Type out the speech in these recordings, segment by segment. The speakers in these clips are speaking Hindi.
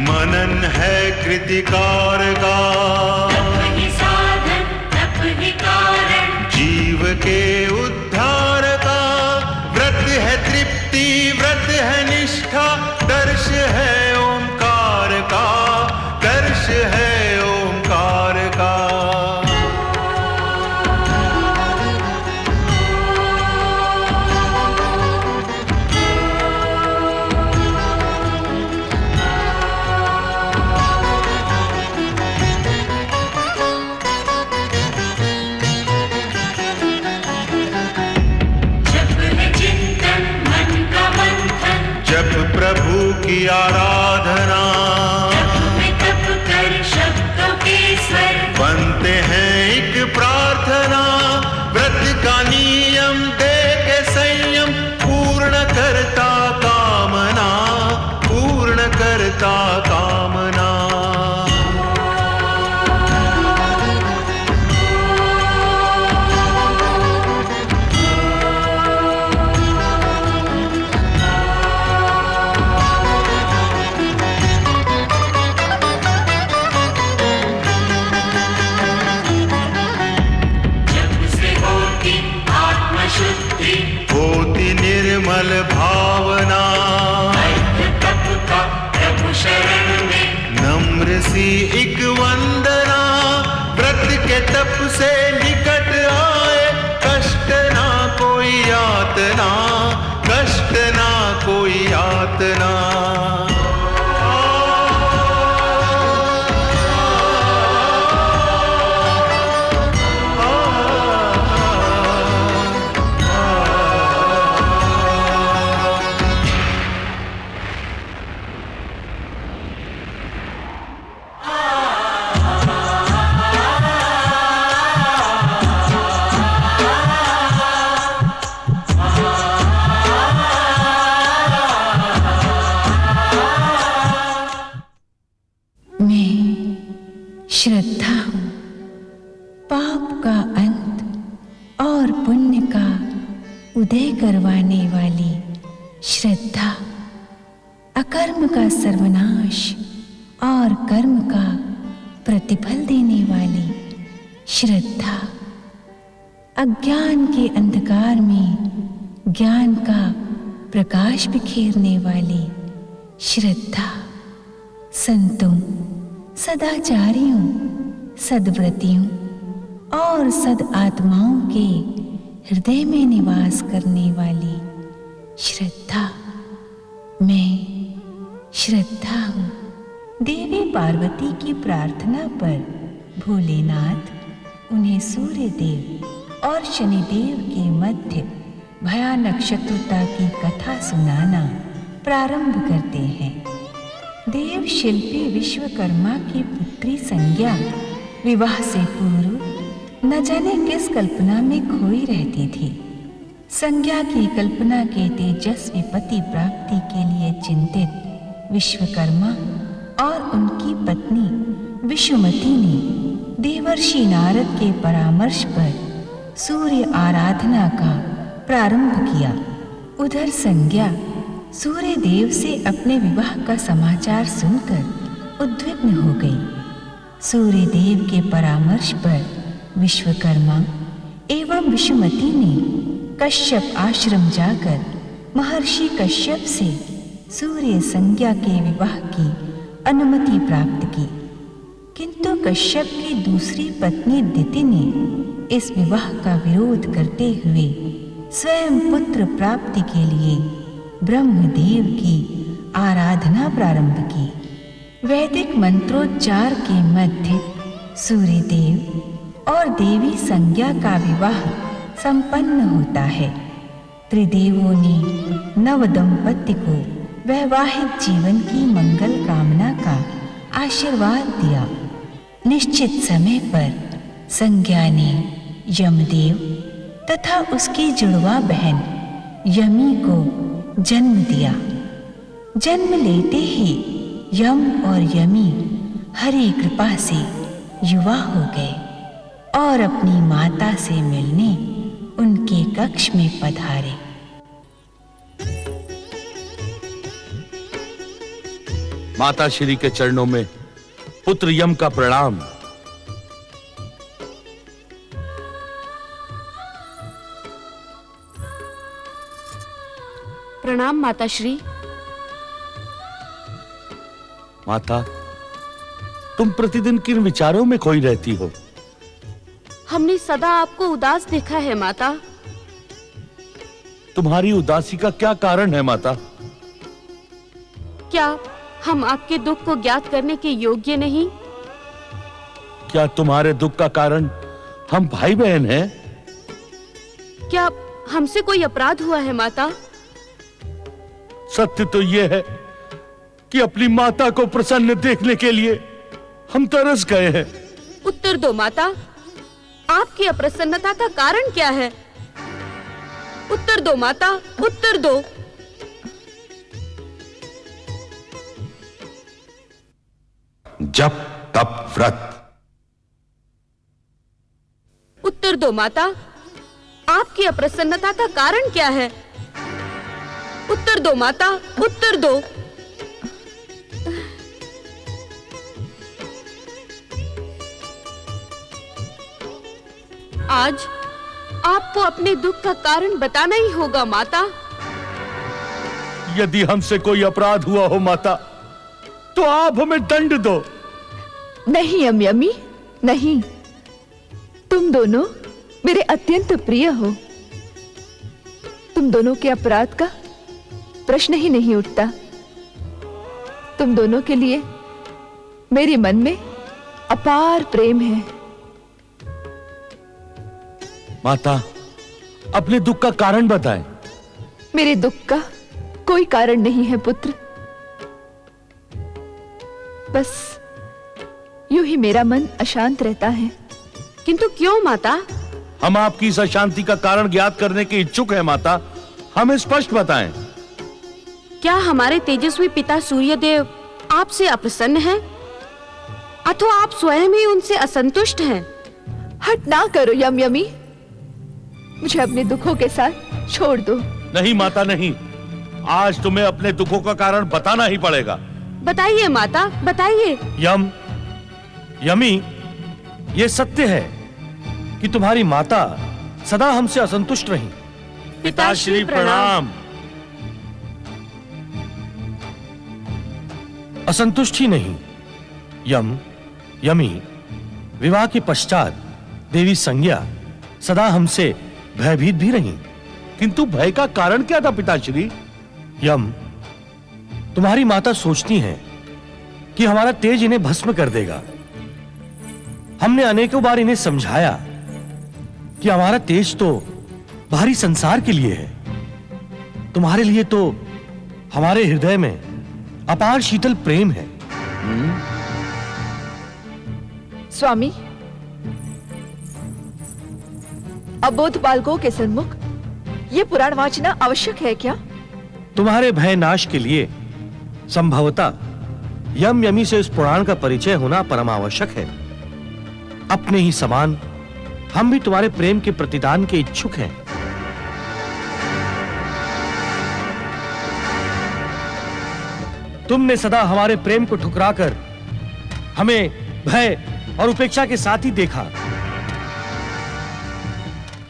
मनन है कृतिकार का, तप ही साधन तप ही कारण, जीव के उद्धार का। व्रत है तृप्ति व्रत है निष्ठा, दर्श है ओंकार का, दर्श है ओंकार का। जप प्रभु की आराधना, तप कर शब्दों के स्वर, बनते हैं एक प्रार्थना। व्रत का नियम दे के संयम, पूर्ण करता कामना, पूर्ण करता कामना। होती निर्मल भावना, तप का प्रभु शरण में, नम्र सी एक वंदना। व्रत के तप से निकट आए, कष्ट ना कोई यातना, कष्ट ना कोई यातना। श्रद्धा हूँ, पाप का अंत और पुण्य का उदय करवाने वाली श्रद्धा, अकर्म का सर्वनाश और कर्म का प्रतिफल देने वाली श्रद्धा, अज्ञान के अंधकार में ज्ञान का प्रकाश बिखेरने वाली श्रद्धा, संतों, सदाचारियों, सद्व्रतियों और सद आत्माओं के हृदय में निवास करने वाली श्रद्धा। मैं श्रद्धा हूँ। देवी पार्वती की प्रार्थना पर भोलेनाथ उन्हें सूर्य देव और शनिदेव के मध्य भयानक शत्रुता की कथा सुनाना प्रारंभ करते हैं। देव शिल्पी विश्वकर्मा की पुत्री संज्ञा विवाह से पूर्व न जाने किस कल्पना में खोई रहती थी। संज्ञा की कल्पना के तेजस्वी पति प्राप्ति के लिए चिंतित विश्वकर्मा और उनकी पत्नी विषुमती ने देवर्षि नारद के परामर्श पर सूर्य आराधना का प्रारंभ किया। उधर संज्ञा सूर्य देव से अपने विवाह का समाचार सुनकर उद्विग्न हो गई। सूर्य देव के परामर्श पर विश्वकर्मा एवं विषुमती ने कश्यप आश्रम जाकर महर्षि कश्यप से सूर्य संज्ञा के विवाह की अनुमति प्राप्त की, किंतु कश्यप की दूसरी पत्नी दिति ने इस विवाह का विरोध करते हुए स्वयं पुत्र प्राप्ति के लिए ब्रह्मदेव की आराधना प्रारंभ की। वैदिक मंत्रोच्चार के मध्य सूर्यदेव और देवी संज्ञा का विवाह संपन्न होता है। त्रिदेवों ने नव दंपति को वैवाहिक जीवन की मंगल कामना का आशीर्वाद दिया। निश्चित समय पर संज्ञा ने यमदेव तथा उसकी जुड़वा बहन यमी को जन्म दिया। जन्म लेते ही यम और यमी हरि कृपा से युवा हो गए और अपनी माता से मिलने उनके कक्ष में पधारे। माता श्री के चरणों में पुत्र यम का प्रणाम। प्रणाम माता श्री। माता, तुम प्रतिदिन किन विचारों में खोई रहती हो? हमने सदा आपको उदास देखा है माता। तुम्हारी उदासी का क्या कारण है माता? क्या हम आपके दुख को ज्ञात करने के योग्य नहीं? क्या तुम्हारे दुख का कारण हम भाई बहन हैं? क्या हमसे कोई अपराध हुआ है माता? सत्य तो यह है कि अपनी माता को प्रसन्न देखने के लिए हम तरस गए हैं। उत्तर दो माता, आपकी अप्रसन्नता का कारण क्या है? उत्तर दो माता, उत्तर दो। जप तप व्रत। उत्तर दो माता, आपकी अप्रसन्नता का कारण क्या है? उत्तर दो माता, उत्तर दो। आज आपको अपने दुख का कारण बताना ही होगा माता। यदि हमसे कोई अपराध हुआ हो माता, तो आप हमें दंड दो। नहीं यमी, नहीं। तुम दोनों मेरे अत्यंत प्रिय हो। तुम दोनों के अपराध का प्रश्न ही नहीं उठता। तुम दोनों के लिए मेरे मन में अपार प्रेम है। माता, अपने दुख का कारण बताएं। मेरे दुख का कोई कारण नहीं है पुत्र। बस यूं ही मेरा मन अशांत रहता है। किंतु क्यों माता? हम आपकी इस अशांति का कारण ज्ञात करने के इच्छुक हैं माता। हमें स्पष्ट बताएं। क्या हमारे तेजस्वी पिता सूर्यदेव आपसे अप्रसन्न हैं? अथवा आप स्वयं ही उनसे असंतुष्ट हैं? हट ना करो यमी, मुझे अपने दुखों के साथ छोड़ दो। नहीं माता, नहीं। आज तुम्हें अपने दुखों का कारण बताना ही पड़ेगा। बताइए माता, बताइए। यमी, ये सत्य है कि तुम्हारी माता सदा हमसे असंतुष्ट रही। पिताश्री प्रणाम। असंतुष्ट ही नहीं, यमी, विवाह के पश्चात देवी संज्ञा सदा हमसे भयभीत भी रही। किंतु भय का कारण क्या था पिताश्री? तुम्हारी माता सोचती हैं कि हमारा तेज इन्हें भस्म कर देगा। हमने अनेकों बार इन्हें समझाया कि हमारा तेज तो बाहरी संसार के लिए है, तुम्हारे लिए तो हमारे हृदय में अपार शीतल प्रेम है। स्वामी, अबोध बालकों के सन्मुख ये पुराण वाचना आवश्यक है क्या? तुम्हारे भय नाश के लिए संभवतः यमी से इस पुराण का परिचय होना परम आवश्यक है। अपने ही समान हम भी तुम्हारे प्रेम के प्रतिदान के इच्छुक हैं। तुमने सदा हमारे प्रेम को ठुकराकर हमें भय और उपेक्षा के साथ ही देखा।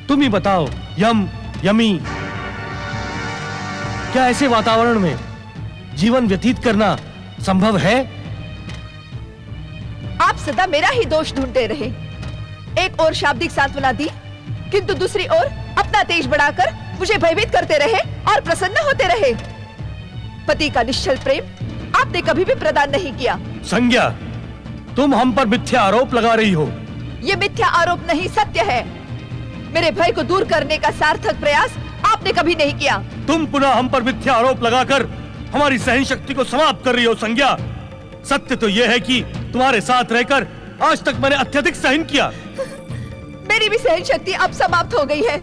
तुम ही बताओ यमी, क्या ऐसे वातावरण में जीवन व्यतीत करना संभव है? आप सदा मेरा ही दोष ढूंढते रहे। एक और शाब्दिक सांत्वना दी, किंतु दूसरी ओर अपना तेज बढ़ाकर मुझे भयभीत करते रहे और प्रसन्न होते रहे। पति का निश्चल प्रेम आपने कभी भी प्रदान नहीं किया। संज्ञा, तुम हम पर मिथ्या आरोप लगा रही हो। ये मिथ्या आरोप नहीं, सत्य है। मेरे भय को दूर करने का सार्थक प्रयास आपने कभी नहीं किया। तुम पुनः हम पर मिथ्या आरोप लगाकर हमारी सहन शक्ति को समाप्त कर रही हो संज्ञा। सत्य तो यह है कि तुम्हारे साथ रहकर आज तक मैंने अत्यधिक सहन किया। मेरी भी सहन शक्ति अब समाप्त हो गई है।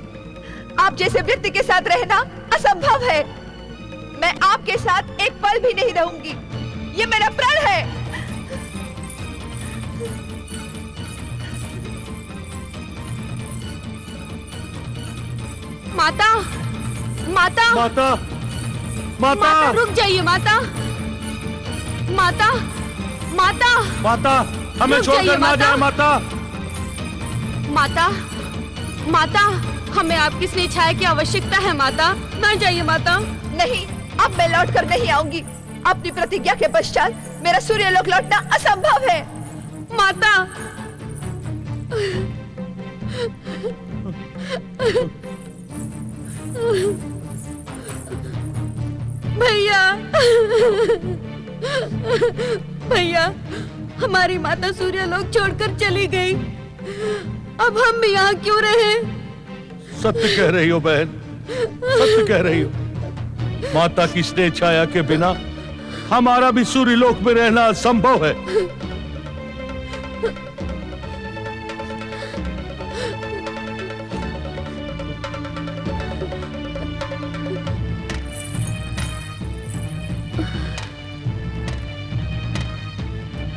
आप जैसे व्यक्ति के साथ रहना असंभव है। मैं आपके साथ एक पल भी नहीं रहूंगी, ये मेरा प्रण है। माता, माता, माता, माता, माता, रुक जाइए माता, माता, माता, माता, हमें रुक जाइए, छोड़कर ना माता। जाए माता। माता, माता, हमें आपकी स्नेह छाया की आवश्यकता है माता, न जाइए माता। नहीं, अब मैं लौट कर नहीं आऊंगी। अपनी प्रतिज्ञा के पश्चात मेरा सूर्यलोक लौटना असंभव है। माता, भैया, भैया, हमारी माता सूर्यलोक छोड़कर चली गई। अब हम भी यहाँ क्यों रहे? सत्य कह रही हो बहन, सत्य कह रही हो। माता की स्नेह छाया के बिना हमारा भी सूर्यलोक में रहना असंभव है।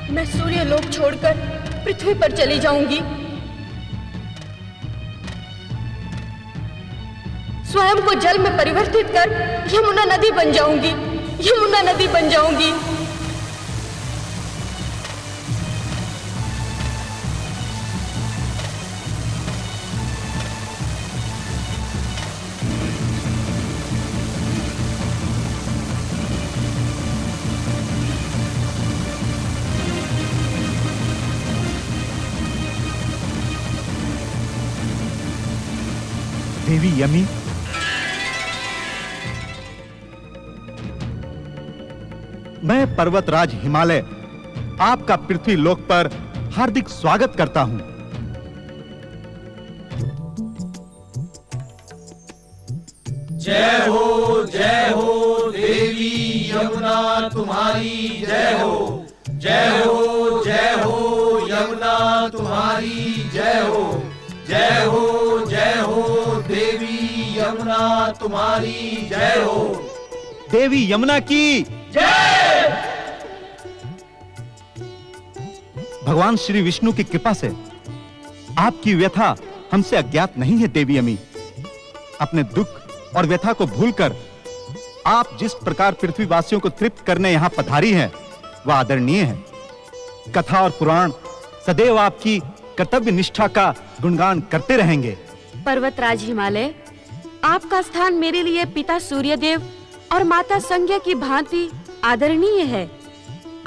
मैं सूर्यलोक छोड़कर पृथ्वी पर चली जाऊंगी। स्वयं को जल में परिवर्तित कर यमुना नदी बन जाऊंगी, यमुना नदी बन जाऊंगी। देवी यमी, मैं पर्वतराज हिमालय आपका पृथ्वी लोक पर हार्दिक स्वागत करता हूं। जय हो देवी यमुना तुम्हारी जय हो। जय हो यमुना तुम्हारी जय हो। जय हो देवी यमुना तुम्हारी जय हो। देवी यमुना की जय। भगवान श्री विष्णु की कृपा से आपकी व्यथा हमसे अज्ञात नहीं है देवी यमी। अपने दुख और व्यथा को भूलकर आप जिस प्रकार पृथ्वीवासियों को तृप्त करने यहां पधारी हैं, वह आदरणीय है। कथा और पुराण सदैव आपकी कर्तव्य निष्ठा का गुणगान करते रहेंगे। पर्वतराज हिमालय, आपका स्थान मेरे लिए पिता सूर्यदेव और माता संज्ञा की भांति आदरणीय है।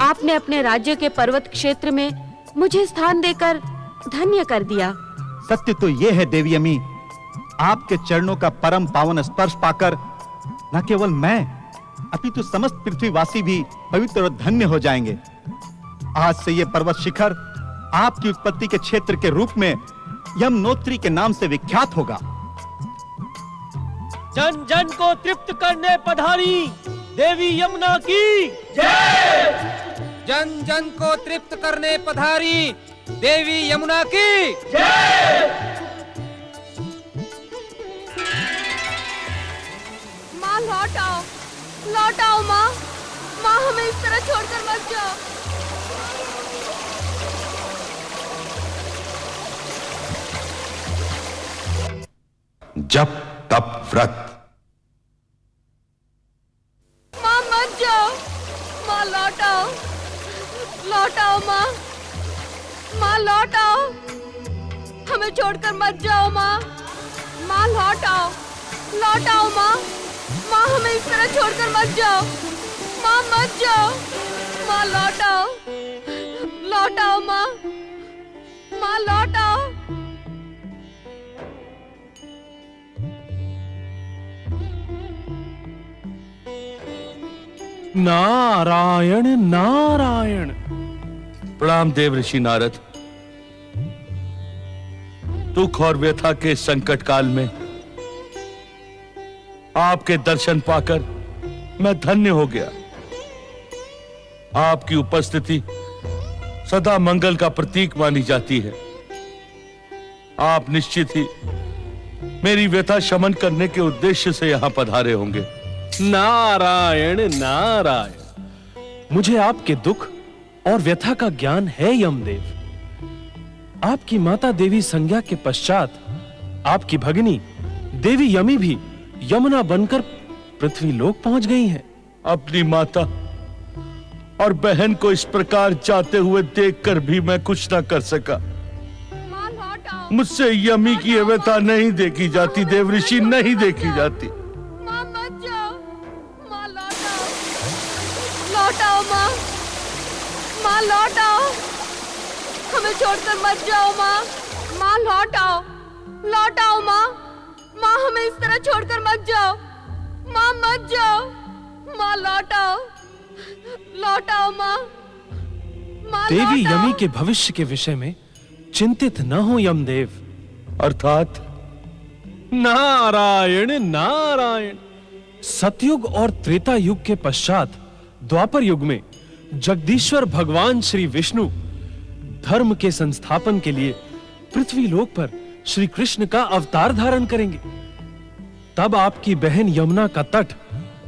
आपने अपने राज्य के पर्वत क्षेत्र में मुझे स्थान देकर धन्य कर दिया। सत्य तो यह है देवी अमी, आपके चरणों का परम पावन स्पर्श पाकर न केवल मैं अपितु समस्त पृथ्वीवासी भी पवित्र और धन्य हो जाएंगे। आज से यह पर्वत शिखर आपकी उत्पत्ति के क्षेत्र के रूप में यमुनोत्री के नाम से विख्यात होगा। जन जन को तृप्त करने पधारी देवी यमुना की जय। जन जन को तृप्त करने पधारी देवी यमुना की जय। माँ लौट आओ, लौट आओ माँ, माँ हमें इस तरह छोड़कर मत जाओ। जप तप व्रत। माँ मत जाओ, माँ लौट आओ, लौट आओ माँ, माँ लौट आओ, हमें छोड़कर मत जाओ माँ, माँ लौट आओ माँ, माँ हमें इस तरह छोड़कर मत जाओ, माँ मत जाओ, माँ लौट आओ माँ, माँ लौट आओ। नारायण नारायण। प्रणाम देव ऋषि नारद। दुख और व्यथा के संकट काल में आपके दर्शन पाकर मैं धन्य हो गया। आपकी उपस्थिति सदा मंगल का प्रतीक मानी जाती है। आप निश्चित ही मेरी व्यथा शमन करने के उद्देश्य से यहां पधारे होंगे। नारायण नारायण, मुझे आपके दुख और व्यथा का ज्ञान है यमदेव। आपकी माता देवी संज्ञा के पश्चात आपकी भगिनी देवी यमी भी यमुना बनकर पृथ्वी लोक पहुंच गई हैं। अपनी माता और बहन को इस प्रकार जाते हुए देखकर भी मैं कुछ ना कर सका। मुझसे यमी की व्यथा नहीं देखी जाती देवऋषि, नहीं देखी जाती। माँ मत जाओ, माँ लौटाओ, लौटाओ माँ, माँ लौटाओ, हमें छोड़कर मत जाओ माँ, माँ लौटाओ, लौटाओ माँ, माँ हमें इस तरह छोड़कर मत जाओ, माँ मत जाओ, माँ लौटाओ, लौटाओ माँ, माँ देवी लौटाओ। यमी के भविष्य के विषय में चिंतित न हो यमदेव। अर्थात नारायण नारायण, सतयुग और त्रेता युग के पश्चात द्वापर युग में जगदीश्वर भगवान श्री विष्णु धर्म के संस्थापन के लिए पृथ्वी लोक पर श्री कृष्ण का अवतार धारण करेंगे। तब आपकी बहन यमुना का तट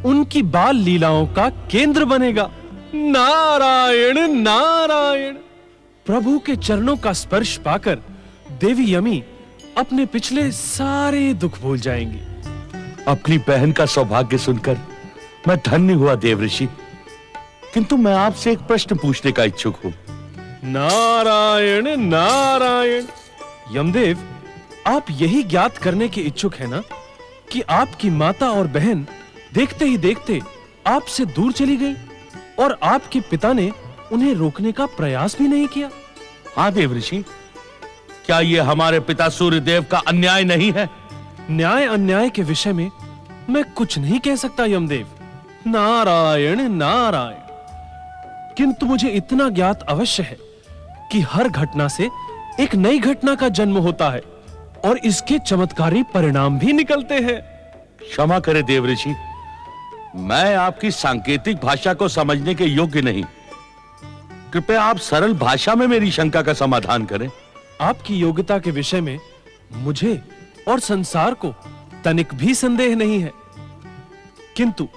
उनकी बाल लीलाओं का केंद्र बनेगा। नारायण नारायण, प्रभु के चरणों का स्पर्श पाकर देवी यमी अपने पिछले सारे दुख भूल जाएंगी। अपनी बहन का सौभाग्य सुनकर मैं धन्य हुआ देवऋषि, किंतु मैं आपसे एक प्रश्न पूछने का इच्छुक हूं। नारायण नारायण, यमदेव आप यही ज्ञात करने के इच्छुक हैं ना कि आपकी माता और बहन देखते ही देखते आपसे दूर चली गई और आपके पिता ने उन्हें रोकने का प्रयास भी नहीं किया। हाँ देवऋषि, क्या ये हमारे पिता सूर्यदेव का अन्याय नहीं है? न्याय अन्याय के विषय में मैं कुछ नहीं कह सकता यमदेव। नारायण नारायण, किंतु मुझे इतना ज्ञात अवश्य है कि हर घटना से एक नई घटना का जन्म होता है और इसके चमत्कारी परिणाम भी निकलते हैं। क्षमा करें देवऋषि, मैं आपकी सांकेतिक भाषा को समझने के योग्य नहीं। कृपया आप सरल भाषा में मेरी शंका का समाधान करें। आपकी योग्यता के विषय में मुझे और संसार को तनिक भी संदेह नहीं है, किंतु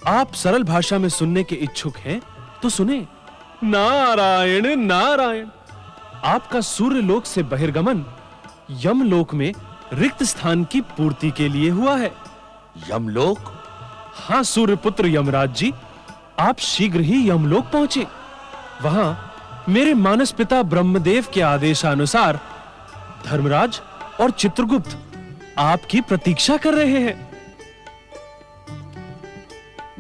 आप सरल भाषा में सुनने के इच्छुक हैं तो सुने। नारायण नारायण, आपका सूर्य लोक से बहिर्गमन यमलोक में रिक्त स्थान की पूर्ति के लिए हुआ है। यमलोक? हाँ सूर्यपुत्र यमराज जी, आप शीघ्र ही यमलोक पहुंचे। वहां मेरे मानस पिता ब्रह्मदेव के आदेशानुसार धर्मराज और चित्रगुप्त आपकी प्रतीक्षा कर रहे हैं।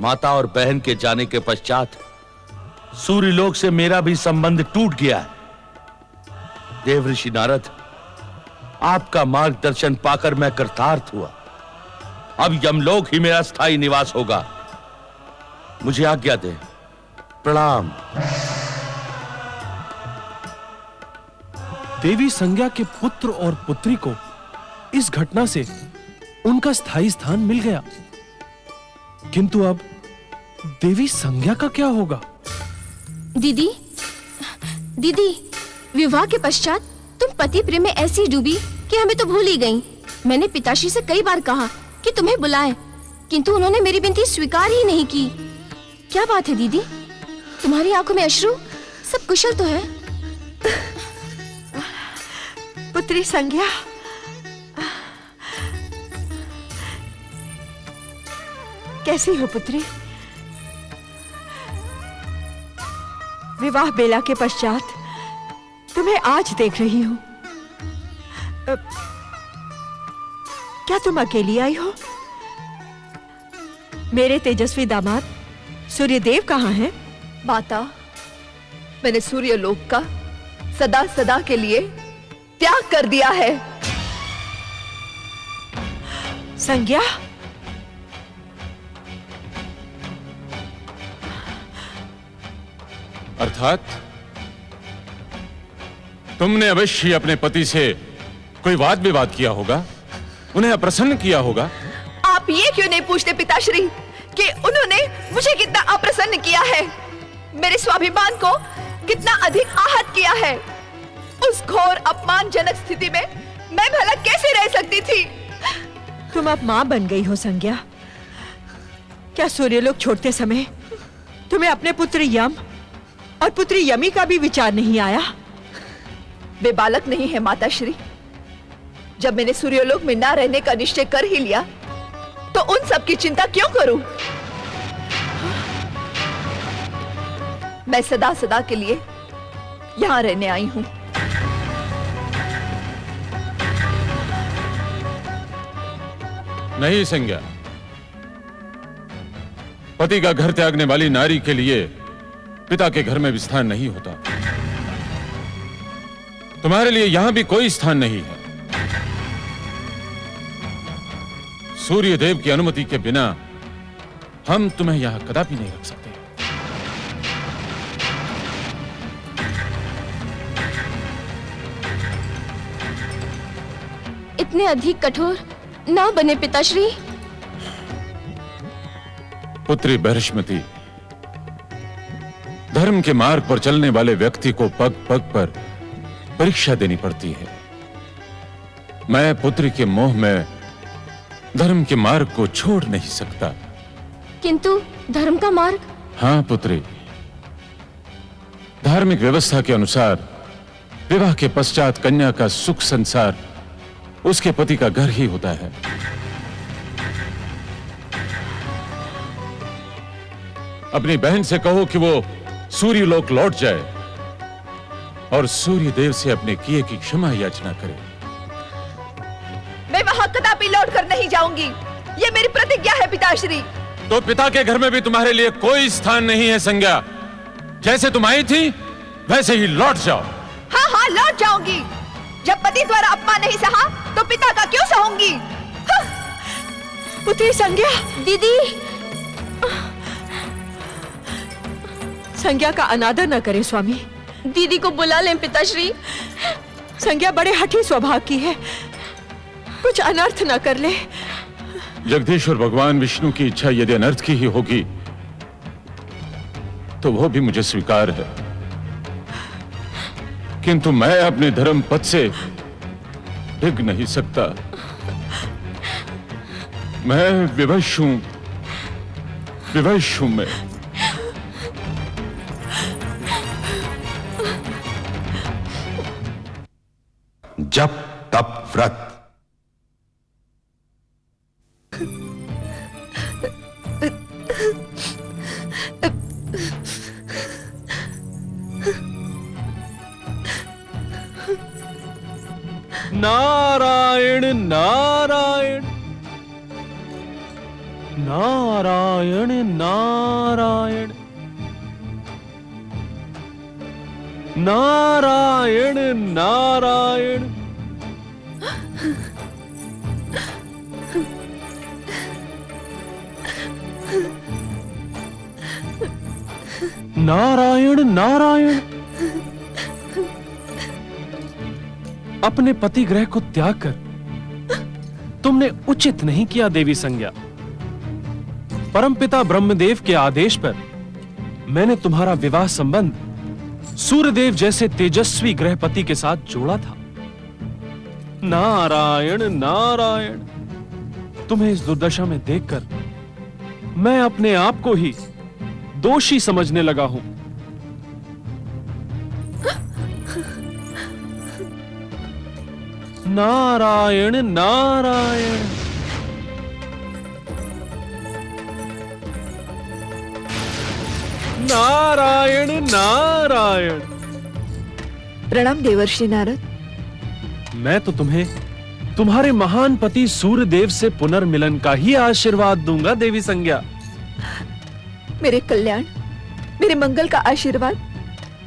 माता और बहन के जाने के पश्चात सूर्यलोक से मेरा भी संबंध टूट गया है। देवऋषि नारद, आपका मार्गदर्शन पाकर मैं कृतार्थ हुआ। अब यमलोक ही मेरा स्थायी निवास होगा। मुझे आज्ञा दे। प्रणाम। देवी संज्ञा के पुत्र और पुत्री को इस घटना से उनका स्थायी स्थान मिल गया, किंतु अब देवी संज्ञा का क्या होगा? दीदी, दीदी, विवाह के पश्चात तुम पति प्रेम में ऐसी डूबी कि हमें तो भूल ही गई। मैंने पिताश्री से कई बार कहा कि तुम्हें बुलाएं, किंतु उन्होंने मेरी विनती स्वीकार ही नहीं की। क्या बात है दीदी, तुम्हारी आंखों में अश्रु? सब कुशल तो है? पुत्री संज्ञा, कैसी हो पुत्री? विवाह बेला के पश्चात तुम्हें आज देख रही हूं। क्या तुम अकेली आई हो? मेरे तेजस्वी दामाद सूर्यदेव कहाँ हैं? माता, मैंने सूर्यलोक का सदा सदा के लिए त्याग कर दिया है। संज्ञा, अर्थात तुमने अवश्य अपने पति से कोई वाद विवाद किया होगा, उन्हें अप्रसन्न किया होगा। आप ये क्यों नहीं पूछते पिताश्री कि उन्होंने मुझे कितना अप्रसन्न किया है, मेरे स्वाभिमान को कितना अधिक आहत किया है। उस घोर अपमानजनक स्थिति में मैं भला कैसे रह सकती थी? तुम अब मां बन गई हो संज्ञा। क्या सूर्यलोक छोड़ते समय तुम्हें अपने पुत्र यम और पुत्री यमी का भी विचार नहीं आया? वे बालक नहीं है माताश्री। जब मैंने सूर्यलोक में ना रहने का निश्चय कर ही लिया तो उन सब की चिंता क्यों करूं? मैं सदा सदा के लिए यहां रहने आई हूं। नहीं संज्ञा, पति का घर त्यागने वाली नारी के लिए पिता के घर में भी स्थान नहीं होता। तुम्हारे लिए यहां भी कोई स्थान नहीं है। सूर्य देव की अनुमति के बिना हम तुम्हें यहां कदापि नहीं रख सकते। इतने अधिक कठोर ना बने पिताश्री। पुत्री बृहस्पति, धर्म के मार्ग पर चलने वाले व्यक्ति को पग पग पर परीक्षा देनी पड़ती है। मैं पुत्री के मोह में धर्म के मार्ग को छोड़ नहीं सकता। किंतु धर्म का मार्ग? हाँ पुत्री, धार्मिक व्यवस्था के अनुसार विवाह के पश्चात कन्या का सुख संसार उसके पति का घर ही होता है। अपनी बहन से कहो कि वो सूर्यलोक लौट जाए और सूर्य देव से अपने किए की क्षमा याचना करे। मैं वहां कदापि लौट कर नहीं जाऊंगी, ये मेरी प्रतिज्ञा है पिताश्री। तो पिता के घर में भी तुम्हारे लिए कोई स्थान नहीं है संज्ञा। जैसे तुम आई थी वैसे ही लौट जाओ। हाँ हाँ लौट जाऊंगी। जब पति द्वारा अपमान नहीं सहा तो पिता का क्यों सहूंगी? पुत्री संज्ञा। दीदी, संज्ञा का अनादर न करे स्वामी। दीदी को बुला लें पिताश्री। संज्ञा बड़े हठी स्वभाव की है, कुछ अनर्थ न कर ले। जगदीश्वर भगवान विष्णु की इच्छा यदि अनर्थ की ही होगी तो वो भी मुझे स्वीकार है, किंतु मैं अपने धर्म पथ से डिग नहीं सकता। मैं विवश हूं मैं। जप तप व्रत। नारायण नारायण नारायण नारायण नारायण नारायण नारायण नारायण। अपने पति ग्रह को त्याग कर तुमने उचित नहीं किया देवी संज्ञा। परमपिता ब्रह्मदेव के आदेश पर मैंने तुम्हारा विवाह संबंध सूर्यदेव जैसे तेजस्वी ग्रहपति के साथ जोड़ा था। नारायण नारायण। तुम्हें इस दुर्दशा में देखकर मैं अपने आप को ही दोषी समझने लगा हूं। नारायण नारायण। नारायण नारायण। प्रणाम देवर्षि नारद। मैं तो तुम्हें तुम्हारे महान पति सूर्यदेव से पुनर्मिलन का ही आशीर्वाद दूंगा देवी संज्ञा। मेरे कल्याण, मेरे मंगल का आशीर्वाद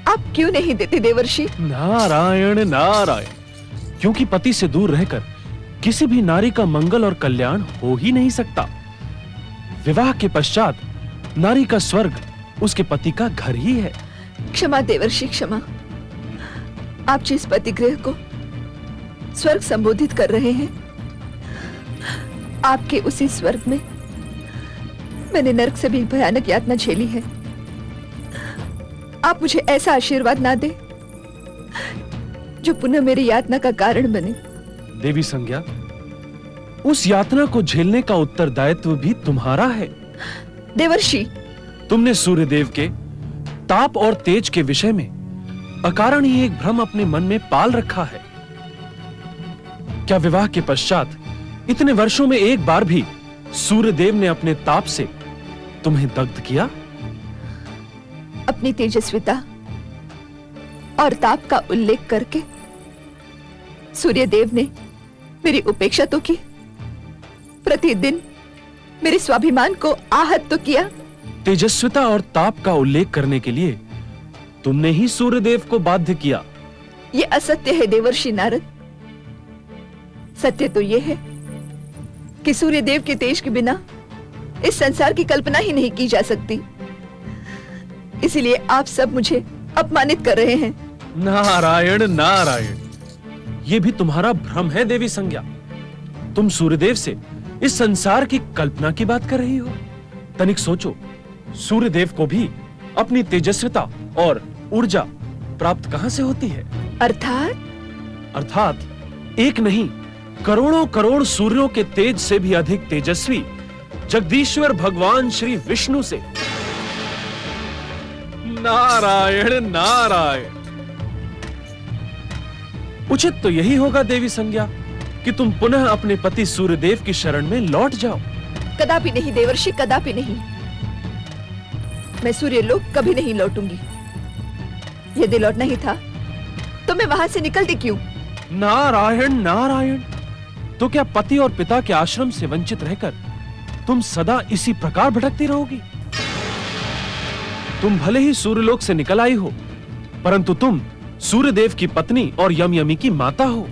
आप क्यों नहीं देते देवर्षि? नारायण नारायण। क्योंकि पति से दूर रहकर किसी भी नारी का मंगल और कल्याण हो ही नहीं सकता। विवाह के पश्चात नारी का स्वर्ग उसके पति का घर ही है। क्षमा देवर्षि क्षमा। आप जिस पतिगृह को स्वर्ग संबोधित कर रहे हैं। आपके उसी स्वर्ग में मैंने नरक से भी भयानक यातना झेली है। आप मुझे ऐसा आशीर्वाद ना दे जो पुनः मेरी यातना का कारण बने। देवी संज्ञा, उस यातना को झेलने का उत्तरदायित्व भी तुम्हारा है। देवर्षि, तुमने सूर्यदेव के ताप और तेज के विषय में अकारण ही एक भ्रम अपने मन में पाल रखा है। क्या विवाह के पश्चात इतने वर्षों में एक बार भी सूर्यदेव ने अपने ताप से तुम्हें दग्ध किया? अपनी तेजस्विता और ताप का उल्लेख करके सूर्यदेव ने मेरी उपेक्षा तो की, प्रतिदिन मेरे स्वाभिमान को आहत तो किया। तेजस्विता और ताप का उल्लेख करने के लिए तुमने ही सूर्यदेव को बाध्य किया। यह असत्य है देवर्षि नारद। सत्य तो यह है कि सूर्यदेव के तेज के बिना इस संसार की कल्पना ही नहीं की जा सकती। इसीलिए आप सब मुझे अपमानित कर रहे हैं। नारायण नारायण, यह भी तुम्हारा भ्रम है देवी संज्ञा। तुम सूर्यदेव से इस संसार की कल्पना की बात कर रही हो। तनिक सोचो, सूर्यदेव को भी अपनी तेजस्विता और ऊर्जा प्राप्त कहां से होती है? अर्थात एक नहीं, करोड़ों करोड़ सूर्यों के तेज से भी अधिक तेजस्वी जगदीश्वर भगवान श्री विष्णु से। नारायण नारायण। उचित तो यही होगा देवी संज्ञा कि तुम पुनः अपने पति सूर्यदेव की शरण में लौट जाओ। कदापि नहीं देवर्षि, कदापि नहीं। मैं सूर्यलोक कभी नहीं लौटूंगी। यदि लौटना ही था तो मैं वहां से निकलती क्यों? नारायण नारायण। तो क्या पति और पिता के आश्रम से वंचित रहकर तुम सदा इसी प्रकार भटकती रहोगी? तुम भले ही सूर्यलोक से निकल आई हो, परंतु तुम सूर्यदेव की पत्नी और यमयमी की माता हो।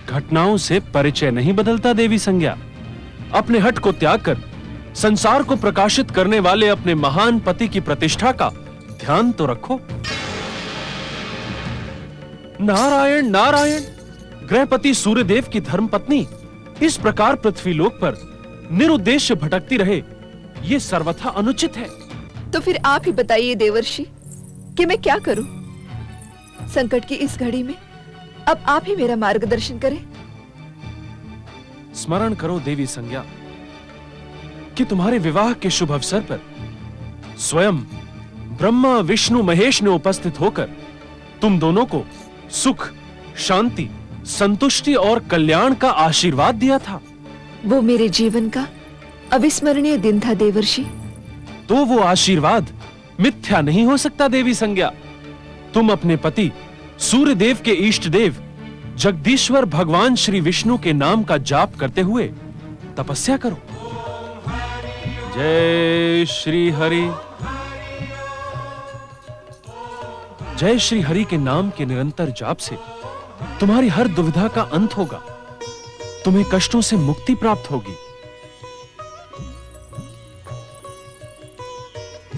घटनाओं से परिचय नहीं बदलता देवी संज्ञा। अपने हट को त्याग कर संसार को प्रकाशित करने वाले अपने महान पति की प्रतिष्ठा का ध्यान तो रखो। नारायण नारायण। गृहपति सूर्यदेव की धर्मपत्नी इस प्रकार पृथ्वीलोक पर निरुद्देश्य भटकती रहे, ये सर्वथा अनुचित है। तो फिर आप ही बताइए देवर्षि कि मैं क्या करूं? संकट की इस घड़ी में अब आप ही मेरा मार्गदर्शन करें। स्मरण करो देवी संज्ञा कि तुम्हारे विवाह के शुभ अवसर पर स्वयं ब्रह्मा विष्णु महेश ने उपस्थित होकर तुम दोनों को सुख, शांति, संतुष्टि और कल्याण का आशीर्वाद दिया था। वो मेरे जीवन का अविस्मरणीय दिन था देवर्षि। तो वो आशीर्वाद मिथ्या नहीं हो सकता देवी संज्ञा। तुम अपने पति सूर्यदेव के इष्ट देव जगदीश्वर भगवान श्री विष्णु के नाम का जाप करते हुए तपस्या करो। जय श्री हरि। जय श्री हरि के नाम के निरंतर जाप से तुम्हारी हर दुविधा का अंत होगा, तुम्हें कष्टों से मुक्ति प्राप्त होगी।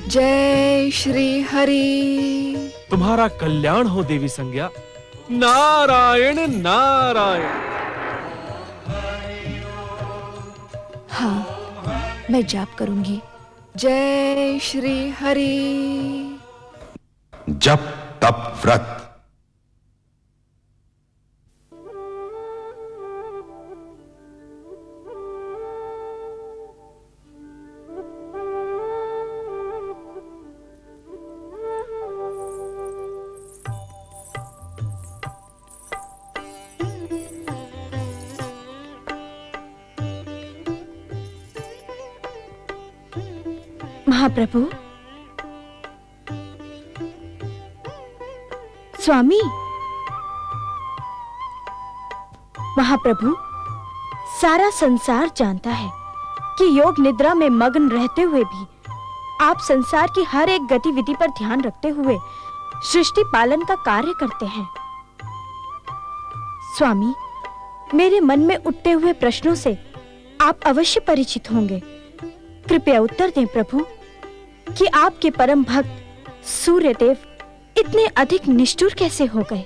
जय श्री हरि। तुम्हारा कल्याण हो देवी संज्ञा। नारायण नारायण। हाँ, मैं जाप करूंगी। जय श्री हरि। जप तप व्रत। महाप्रभु, स्वामी, महाप्रभु, सारा संसार जानता है कि योग निद्रा में मग्न रहते हुए भी आप संसार की हर एक गतिविधि पर ध्यान रखते हुए सृष्टि पालन का कार्य करते हैं। स्वामी, मेरे मन में उठते हुए प्रश्नों से आप अवश्य परिचित होंगे। कृपया उत्तर दें प्रभु कि आपके परम भक्त सूर्यदेव इतने अधिक निष्ठुर कैसे हो गए?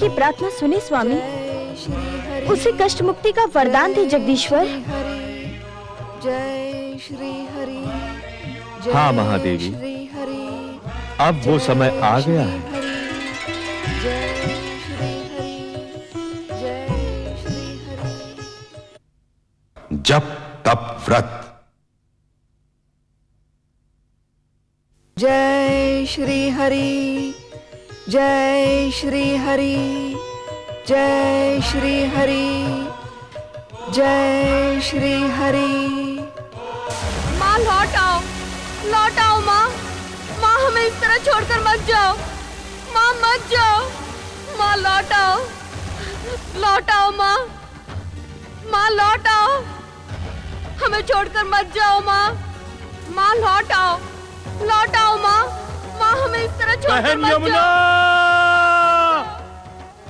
की प्रार्थना सुने स्वामी। उसे कष्ट मुक्ति का वरदान दे जगदीश्वर। जय श्री हरि। हाँ महादेवी, अब वो समय आ गया है। जप तप व्रत। जय श्री हरि, जय श्री हरि, जय श्री हरि, जय श्री हरि। माँ लौट आओ, लौट आओ माँ। माँ हमें इस तरह छोड़कर मत जाओ। माँ मत जाओ। माँ लौट आओ, लौट आओ माँ। माँ लौट आओ, हमें छोड़कर मत जाओ माँ। माँ लौट आओ, लौट आओ माँ। माँ हमें इस तरह छोड़कर बहन मत यमुना! जाओ।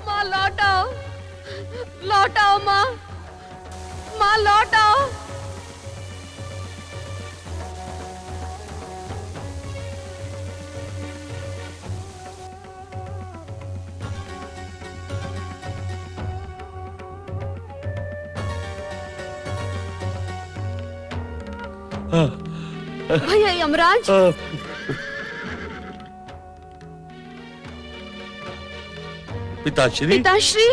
माँ लौट आओ, लौट आओ माँ। माँ लौट आओ। भैया यमराज, पिताश्री, पिताश्री।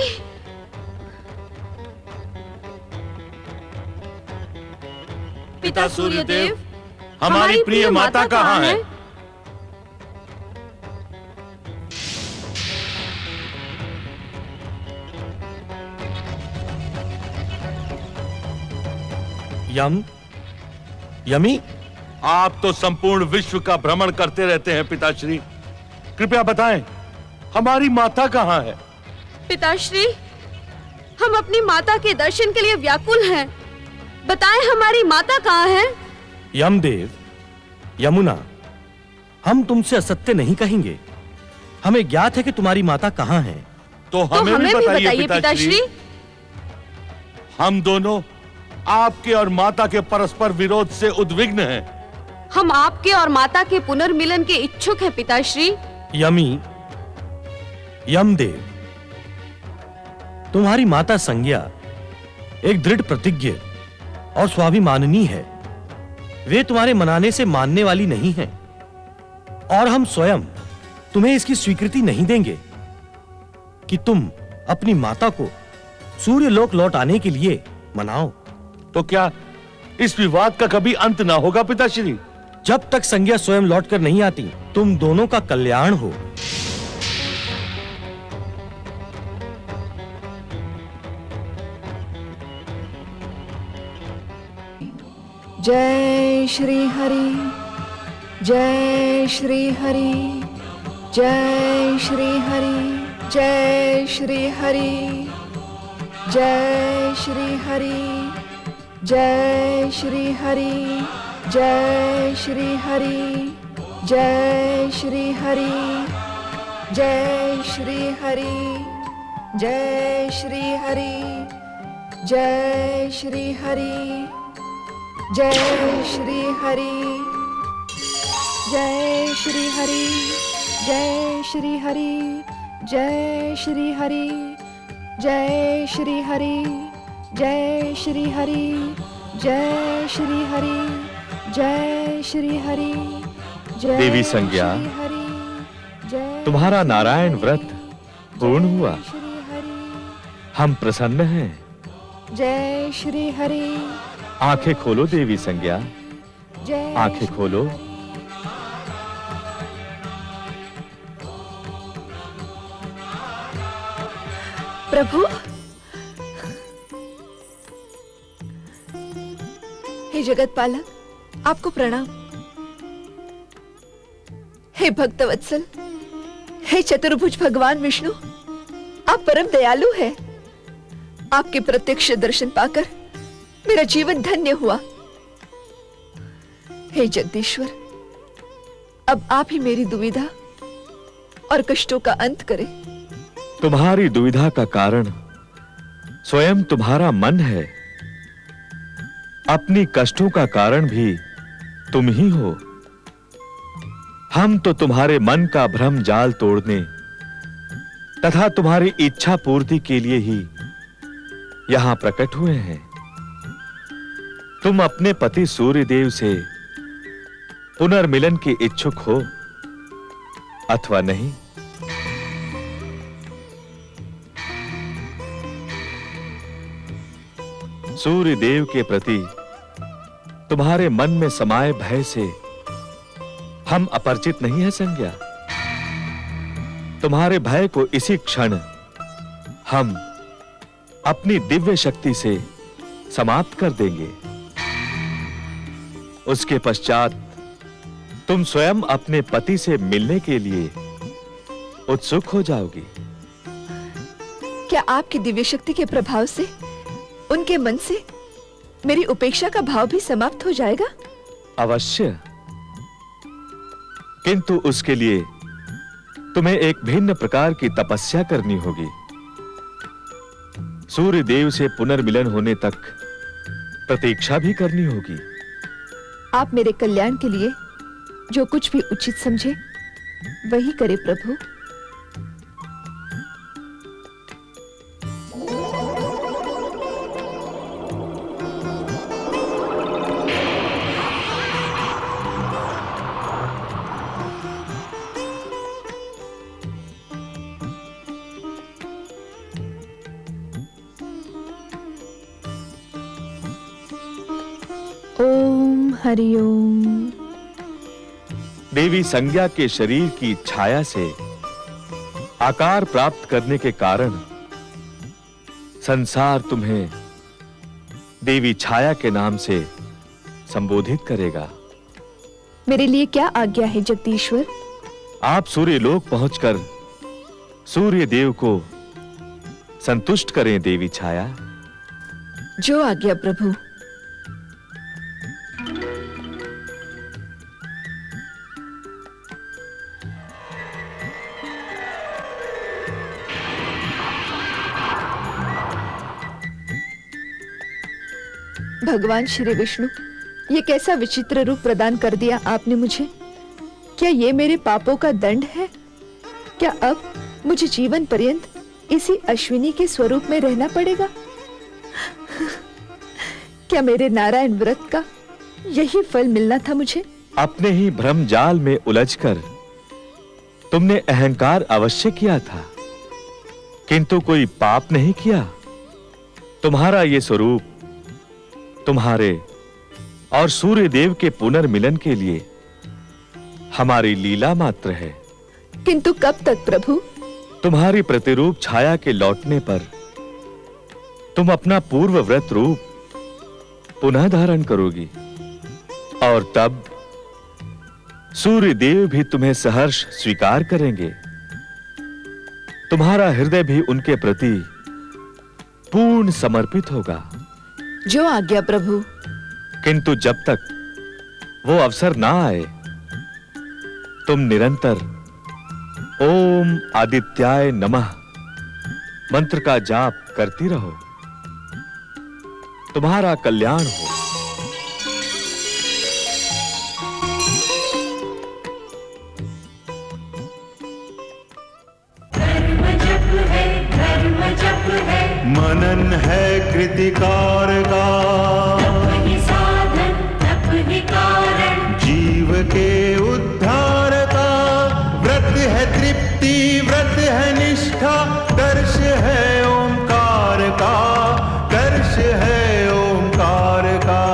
पिता सूर्यदेव, हमारी प्रिय माता कहाँ है? यमी, आप तो संपूर्ण विश्व का भ्रमण करते रहते हैं पिताश्री। कृपया बताएं, हमारी माता कहाँ है? पिताश्री, हम अपनी माता के दर्शन के लिए व्याकुल हैं। बताएं हमारी माता कहाँ है? यमदेव, यमुना, हम तुमसे असत्य नहीं कहेंगे। हमें ज्ञात है कि तुम्हारी माता कहाँ है। तो हमें भी बताइए पिताश्री। हम दोनों आपके और माता के परस्पर विरोध से उद्विग्न हैं। हम आपके और माता के पुनर्मिलन के इच्छुक हैं पिताश्री। यमी, यमदेव, तुम्हारी माता संज्ञा एक दृढ़ प्रतिज्ञ और स्वाभिमानिनी है। वे तुम्हारे मनाने से मानने वाली नहीं है और हम स्वयं तुम्हें इसकी स्वीकृति नहीं देंगे कि तुम अपनी माता को सूर्यलोक लौट आने के लिए मनाओ। तो क्या इस विवाद का कभी अंत ना होगा पिताश्री? जब तक संज्ञा स्वयं लौटकर नहीं आती, तुम दोनों का कल्याण हो। जय श्री हरि, जय श्री हरि, जय श्री हरि, जय श्री हरि, जय श्री हरि, जय श्री हरि, जय श्री हरि, जय श्री हरि, जय श्री हरि, जय श्री हरि, जय श्री हरि, जय श्री हरि, जय श्री हरि, जय श्री हरि, जय श्री हरि, जय श्री हरि, जय श्री हरि, जय श्री हरि, जय श्री हरि, जय देवी संज्ञा, तुम्हारा नारायण व्रत पूर्ण हुआ। हम प्रसन्न हैं। जय श्री हरि। आंखें खोलो देवी संज्ञा, आंखें खोलो। प्रभु, हे जगत पालक, आपको प्रणाम। हे भक्तवत्सल, हे चतुर्भुज भगवान विष्णु, आप परम दयालु हैं। आपके प्रत्यक्ष दर्शन पाकर मेरा जीवन धन्य हुआ। हे जगदीश्वर, अब आप ही मेरी दुविधा और कष्टों का अंत करें। तुम्हारी दुविधा का कारण स्वयं तुम्हारा मन है। अपनी कष्टों का कारण भी तुम ही हो। हम तो तुम्हारे मन का भ्रम जाल तोड़ने तथा तुम्हारी इच्छा पूर्ति के लिए ही यहां प्रकट हुए हैं। तुम अपने पति सूर्यदेव से पुनर्मिलन के इच्छुक हो अथवा नहीं? सूर्यदेव के प्रति तुम्हारे मन में समाये भय से हम अपरिचित नहीं है संज्ञा। तुम्हारे भय को इसी क्षण हम अपनी दिव्य शक्ति से समाप्त कर देंगे। उसके पश्चात तुम स्वयं अपने पति से मिलने के लिए उत्सुक हो जाओगी। क्या आपकी दिव्य शक्ति के प्रभाव से उनके मन से मेरी उपेक्षा का भाव भी समाप्त हो जाएगा? अवश्य, किंतु उसके लिए तुम्हें एक भिन्न प्रकार की तपस्या करनी होगी। सूर्य देव से पुनर्मिलन होने तक प्रतीक्षा भी करनी होगी। आप मेरे कल्याण के लिए जो कुछ भी उचित समझे वही करे प्रभु। ओम हरिओम। देवी संज्ञा के शरीर की छाया से आकार प्राप्त करने के कारण संसार तुम्हें देवी छाया के नाम से संबोधित करेगा। मेरे लिए क्या आज्ञा है जगदीश्वर? आप सूर्यलोक पहुंचकर सूर्य देव को संतुष्ट करें देवी छाया। जो आज्ञा प्रभु। भगवान श्री विष्णु, ये कैसा विचित्र रूप प्रदान कर दिया आपने मुझे। क्या ये मेरे पापों का दंड है? क्या अब मुझे जीवन पर्यंत इसी अश्विनी के स्वरूप में रहना पड़ेगा? क्या मेरे नारायण व्रत का यही फल मिलना था मुझे? अपने ही भ्रम जाल में उलझकर तुमने अहंकार अवश्य किया था, किंतु कोई पाप नहीं किया। तुम्हारा ये स्वरूप तुम्हारे और सूर्य देव के पुनर्मिलन के लिए हमारी लीला मात्र है। किंतु कब तक प्रभु? तुम्हारी प्रतिरूप छाया के लौटने पर तुम अपना पूर्व व्रत रूप पुनः धारण करोगी और तब सूर्य देव भी तुम्हें सहर्ष स्वीकार करेंगे। तुम्हारा हृदय भी उनके प्रति पूर्ण समर्पित होगा। जो आज्ञा प्रभु। किंतु जब तक वो अवसर ना आए, तुम निरंतर ओम आदित्याय नमः मंत्र का जाप करती रहो। तुम्हारा कल्याण हो। मनन है कृतिकार का, तप ही साधन तप ही कारण, जीव के उद्धार का। व्रत है तृप्ति व्रत है निष्ठा, दर्श है ओंकार का, दर्श है ओंकार का।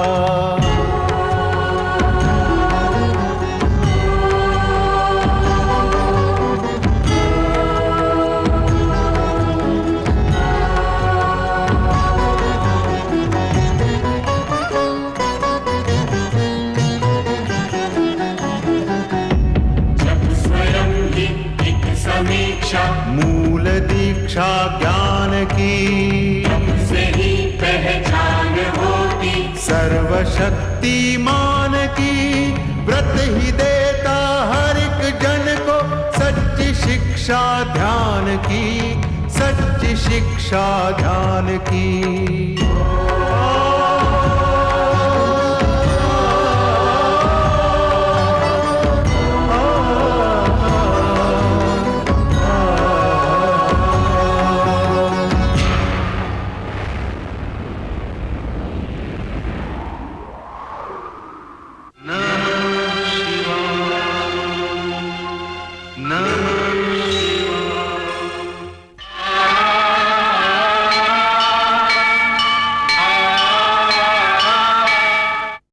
मूल दीक्षा ज्ञान की, से ही पहचान होती सर्वशक्तिमान की। व्रत ही देता हर एक जन को सच्ची शिक्षा ध्यान की, सच्ची शिक्षा ध्यान की।